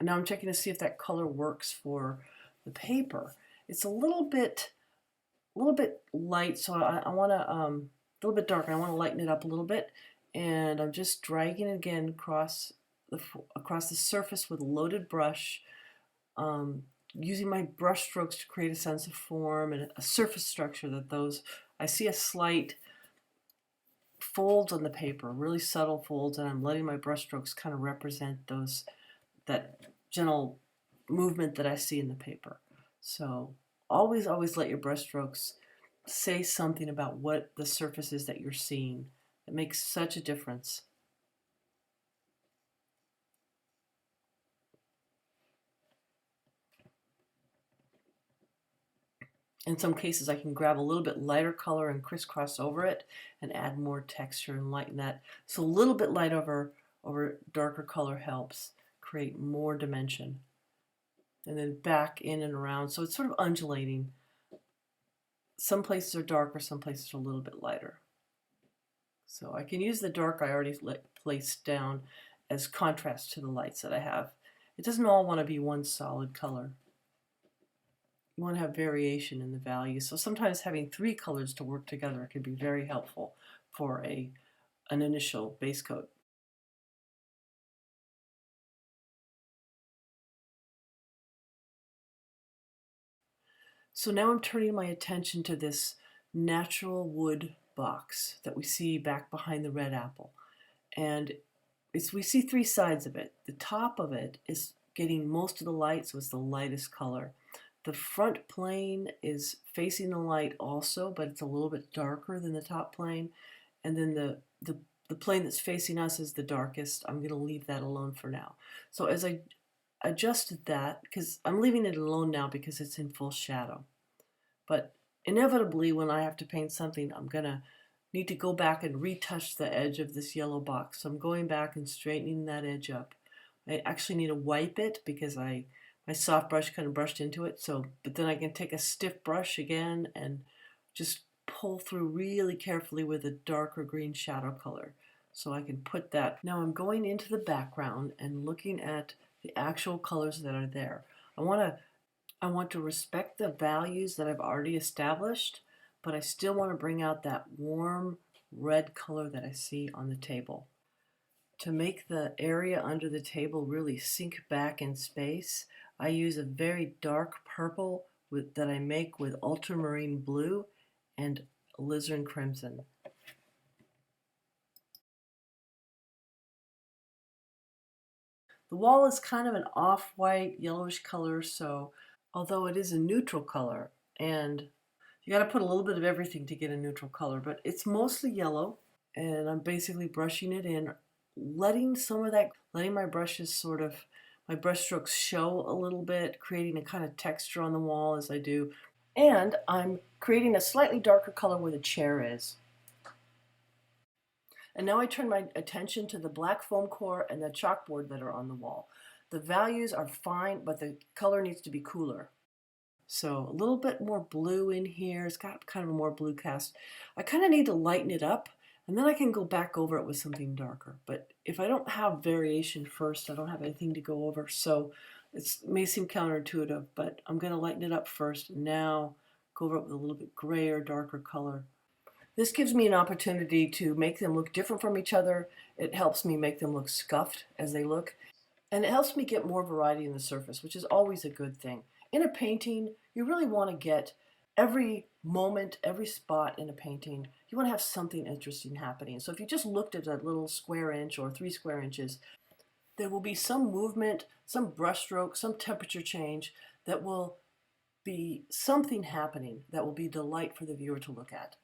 now I'm checking to see if that color works for the paper. It's a little bit light, so I want to a little bit darker. I want to lighten it up a little bit, and I'm just dragging it again across the surface with a loaded brush, using my brush strokes to create a sense of form and a surface structure I see a slight folds on the paper, really subtle folds, and I'm letting my brush strokes kind of represent that gentle movement that I see in the paper. So always let your brush strokes say something about what the surface is that you're seeing. It makes such a difference. In some cases, I can grab a little bit lighter color and crisscross over it and add more texture and lighten that. So a little bit light over darker color helps create more dimension. And then back in and around, so it's sort of undulating. Some places are darker, some places are a little bit lighter. So I can use the dark I already placed down as contrast to the lights that I have. It doesn't all want to be one solid color. You want to have variation in the values. So sometimes having 3 colors to work together can be very helpful for an initial base coat. So now I'm turning my attention to this natural wood box that we see back behind the red apple. And we see 3 sides of it. The top of it is getting most of the light, so it's the lightest color. The front plane is facing the light also, but it's a little bit darker than the top plane. And then the plane that's facing us is the darkest. I'm going to leave that alone for now. So as I adjusted that, because I'm leaving it alone now because it's in full shadow. But inevitably, when I have to paint something, I'm going to need to go back and retouch the edge of this yellow box. So I'm going back and straightening that edge up. I actually need to wipe it because my soft brush kind of brushed into it. But then I can take a stiff brush again and just pull through really carefully with a darker green shadow color. So I can put that. Now I'm going into the background and looking at the actual colors that are there. I want to respect the values that I've already established, but I still want to bring out that warm red color that I see on the table. To make the area under the table really sink back in space, I use a very dark purple that I make with ultramarine blue and alizarin crimson. The wall is kind of an off-white, yellowish color, so although it is a neutral color, and you got to put a little bit of everything to get a neutral color, but it's mostly yellow, and I'm basically brushing it in, letting my my brush strokes show a little bit, creating a kind of texture on the wall as I do. And I'm creating a slightly darker color where the chair is. And now I turn my attention to the black foam core and the chalkboard that are on the wall. The values are fine, but the color needs to be cooler. So a little bit more blue in here. It's got kind of a more blue cast. I kind of need to lighten it up, and then I can go back over it with something darker. But if I don't have variation first, I don't have anything to go over. So it may seem counterintuitive, but I'm going to lighten it up first, and now go over it with a little bit grayer, darker color. This gives me an opportunity to make them look different from each other. It helps me make them look scuffed as they look. And it helps me get more variety in the surface, which is always a good thing. In a painting, you really want to get every moment, every spot in a painting, you want to have something interesting happening. So if you just looked at a little square inch or 3 square inches, there will be some movement, some brush stroke, some temperature change that will be something happening that will be a delight for the viewer to look at.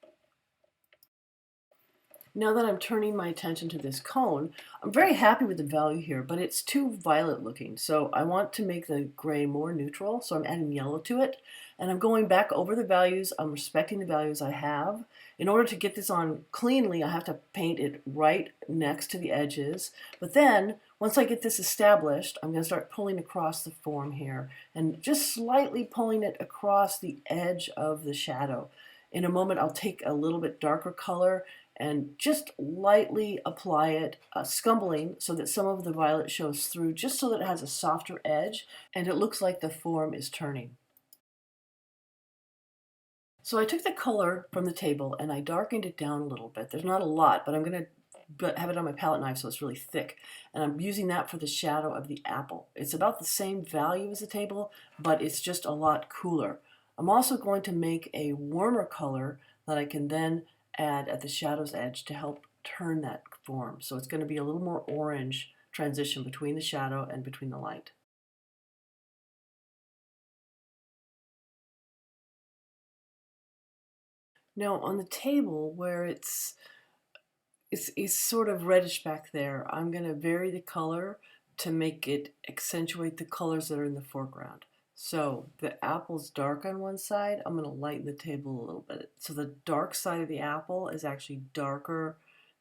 Now that I'm turning my attention to this cone, I'm very happy with the value here, but it's too violet looking. So I want to make the gray more neutral, so I'm adding yellow to it. And I'm going back over the values. I'm respecting the values I have. In order to get this on cleanly, I have to paint it right next to the edges. But then, once I get this established, I'm going to start pulling across the form here and just slightly pulling it across the edge of the shadow. In a moment, I'll take a little bit darker color and just lightly apply it, scumbling so that some of the violet shows through, just so that it has a softer edge and it looks like the form is turning. So I took the color from the table and I darkened it down a little bit. There's not a lot, but I'm going to have it on my palette knife so it's really thick. And I'm using that for the shadow of the apple. It's about the same value as the table, but it's just a lot cooler. I'm also going to make a warmer color that I can then add at the shadow's edge to help turn that form. So it's going to be a little more orange transition between the shadow and between the light. Now on the table where it's sort of reddish back there, I'm going to vary the color to make it accentuate the colors that are in the foreground. So the apple's dark on one side, I'm going to lighten the table a little bit. So the dark side of the apple is actually darker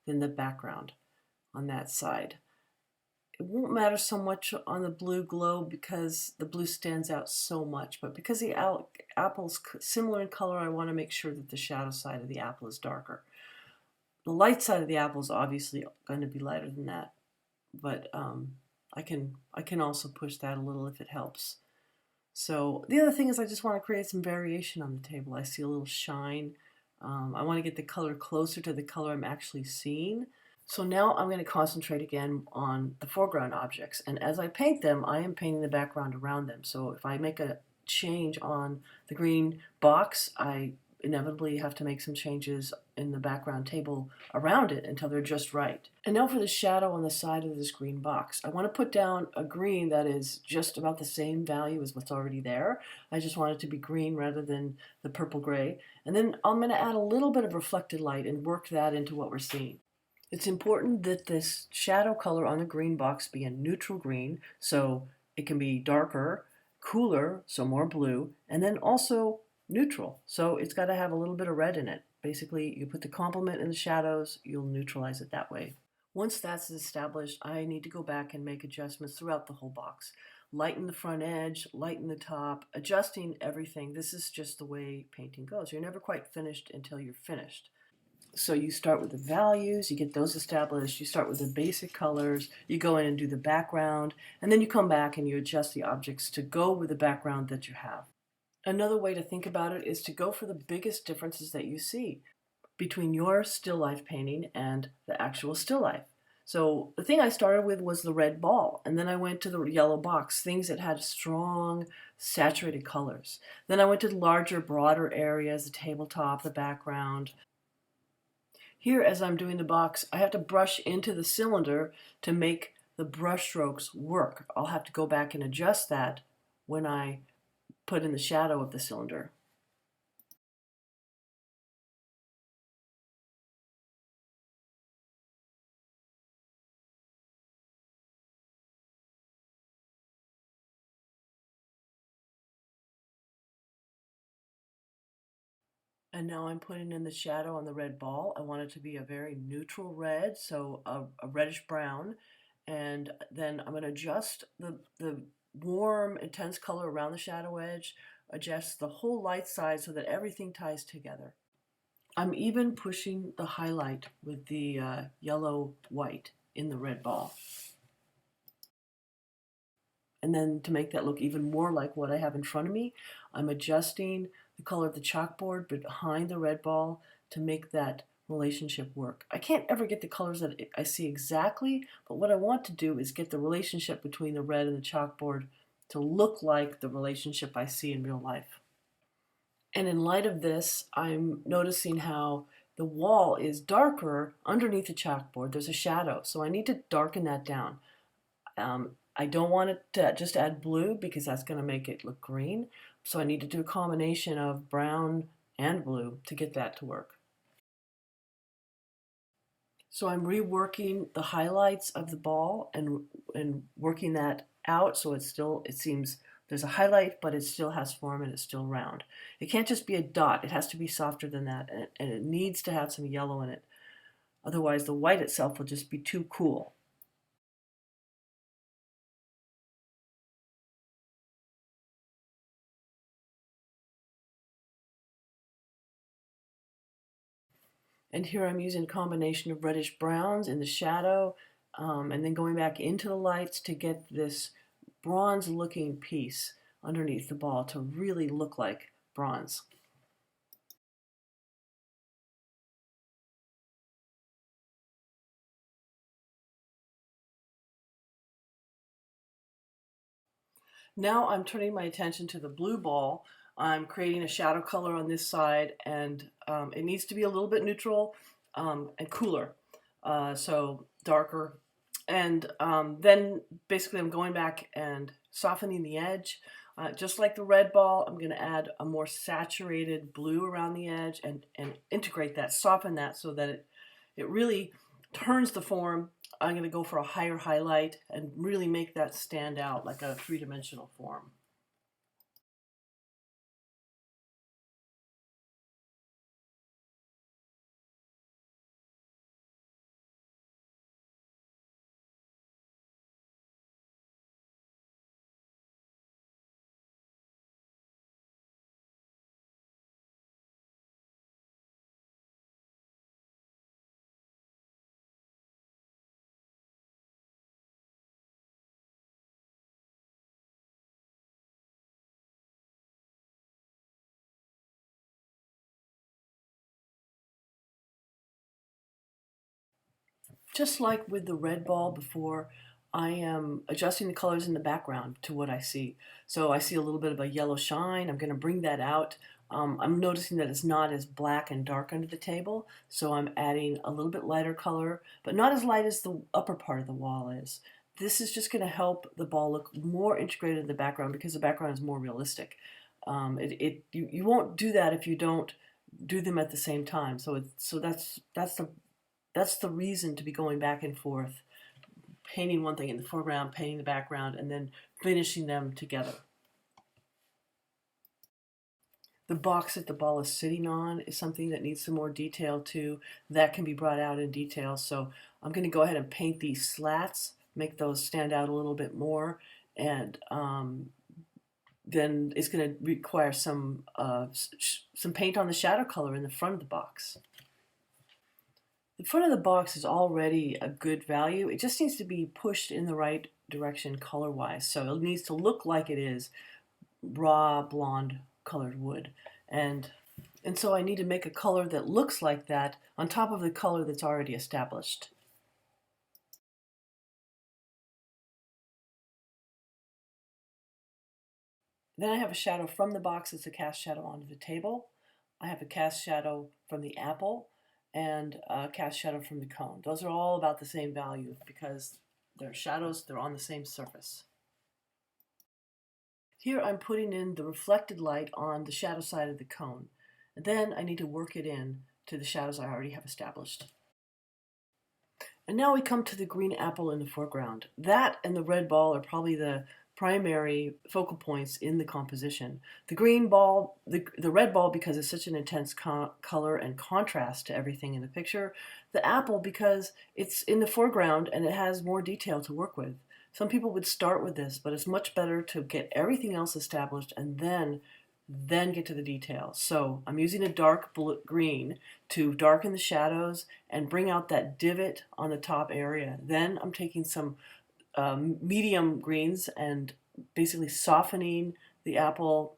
than the background on that side. It won't matter so much on the blue glow because the blue stands out so much, but because the apple's similar in color, I want to make sure that the shadow side of the apple is darker. The light side of the apple is obviously going to be lighter than that, but I can also push that a little if it helps. So the other thing is I just want to create some variation on the table. I see a little shine. I want to get the color closer to the color I'm actually seeing. So now I'm going to concentrate again on the foreground objects, and as I paint them, I am painting the background around them. So if I make a change on the green box, I inevitably have to make some changes in the background table around it until they're just right. And now for the shadow on the side of this green box. I want to put down a green that is just about the same value as what's already there. I just want it to be green rather than the purple gray. And then I'm going to add a little bit of reflected light and work that into what we're seeing. It's important that this shadow color on the green box be a neutral green, so it can be darker, cooler, so more blue, and then also neutral. So it's got to have a little bit of red in it. Basically, you put the complement in the shadows, you'll neutralize it that way. Once that's established, I need to go back and make adjustments throughout the whole box. Lighten the front edge, lighten the top, adjusting everything. This is just the way painting goes. You're never quite finished until you're finished. So you start with the values, you get those established, you start with the basic colors, you go in and do the background, and then you come back and you adjust the objects to go with the background that you have. Another way to think about it is to go for the biggest differences that you see between your still life painting and the actual still life. So the thing I started with was the red ball, and then I went to the yellow box, things that had strong, saturated colors. Then I went to the larger, broader areas, the tabletop, the background. Here, as I'm doing the box, I have to brush into the cylinder to make the brush strokes work. I'll have to go back and adjust that when I put in the shadow of the cylinder. And now I'm putting in the shadow on the red ball. I want it to be a very neutral red, so a reddish brown. And then I'm going to adjust the warm, intense color around the shadow edge, adjust the whole light side so that everything ties together. I'm even pushing the highlight with the yellow-white in the red ball. And then to make that look even more like what I have in front of me, I'm adjusting the color of the chalkboard behind the red ball to make that relationship work. I can't ever get the colors that I see exactly, but what I want to do is get the relationship between the red and the chalkboard to look like the relationship I see in real life. And in light of this, I'm noticing how the wall is darker underneath the chalkboard. There's a shadow, so I need to darken that down. I don't want it to just add blue because that's going to make it look green. So I need to do a combination of brown and blue to get that to work. So I'm reworking the highlights of the ball and working that out so it seems there's a highlight, but it still has form and it's still round. It can't just be a dot. It has to be softer than that, and it needs to have some yellow in it. Otherwise, the white itself will just be too cool. And here I'm using a combination of reddish browns in the shadow, and then going back into the lights to get this bronze looking piece underneath the ball to really look like bronze. Now I'm turning my attention to the blue ball. I'm creating a shadow color on this side, and it needs to be a little bit neutral and cooler, so darker. And then basically I'm going back and softening the edge. Just like the red ball, I'm going to add a more saturated blue around the edge and integrate that, soften that so that it really turns the form. I'm going to go for a higher highlight and really make that stand out like a three-dimensional form. Just like with the red ball before, I am adjusting the colors in the background to what I see. So I see a little bit of a yellow shine. I'm going to bring that out. I'm noticing that it's not as black and dark under the table, so I'm adding a little bit lighter color, but not as light as the upper part of the wall is. This is just going to help the ball look more integrated in the background because the background is more realistic. You won't do that if you don't do them at the same time. So that's the reason to be going back and forth, painting one thing in the foreground, painting the background, and then finishing them together. The box that the ball is sitting on is something that needs some more detail too. That can be brought out in detail. So I'm going to go ahead and paint these slats, make those stand out a little bit more, and then it's going to require some paint on the shadow color in the front of the box. The front of the box is already a good value. It just needs to be pushed in the right direction color-wise. So it needs to look like it is raw blonde colored wood. And so I need to make a color that looks like that on top of the color that's already established. Then I have a shadow from the box that's a cast shadow onto the table. I have a cast shadow from the apple and a cast shadow from the cone. Those are all about the same value because they're shadows, they're on the same surface. Here I'm putting in the reflected light on the shadow side of the cone. And then I need to work it in to the shadows I already have established. And now we come to the green apple in the foreground. That and the red ball are probably the primary focal points in the composition. The green ball, the red ball because it's such an intense color and contrast to everything in the picture. The apple because it's in the foreground and it has more detail to work with. Some people would start with this, but it's much better to get everything else established and then get to the details. So I'm using a dark green to darken the shadows and bring out that divot on the top area. Then I'm taking some medium greens and basically softening the apple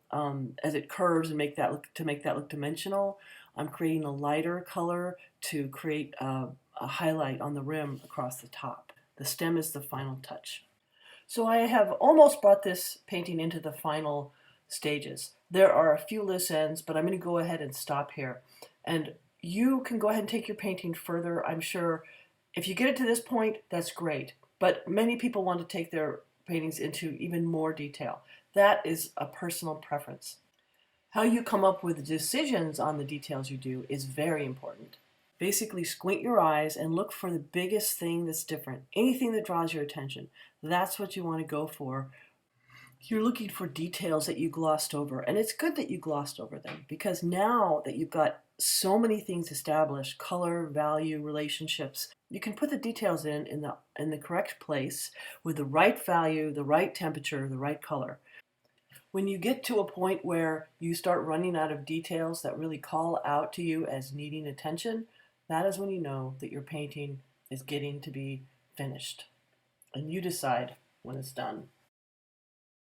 as it curves and make that look dimensional. I'm creating a lighter color to create a highlight on the rim across the top. The stem is the final touch. So I have almost brought this painting into the final stages. There are a few loose ends, but I'm going to go ahead and stop here. And you can go ahead and take your painting further. I'm sure if you get it to this point, that's great. But many people want to take their paintings into even more detail. That is a personal preference. How you come up with decisions on the details you do is very important. Basically, squint your eyes and look for the biggest thing that's different. Anything that draws your attention. That's what you want to go for. You're looking for details that you glossed over, and it's good that you glossed over them because now that you've got so many things established, color, value, relationships, you can put the details in the correct place with the right value, the right temperature, the right color. When you get to a point where you start running out of details that really call out to you as needing attention, that is when you know that your painting is getting to be finished. And you decide when it's done.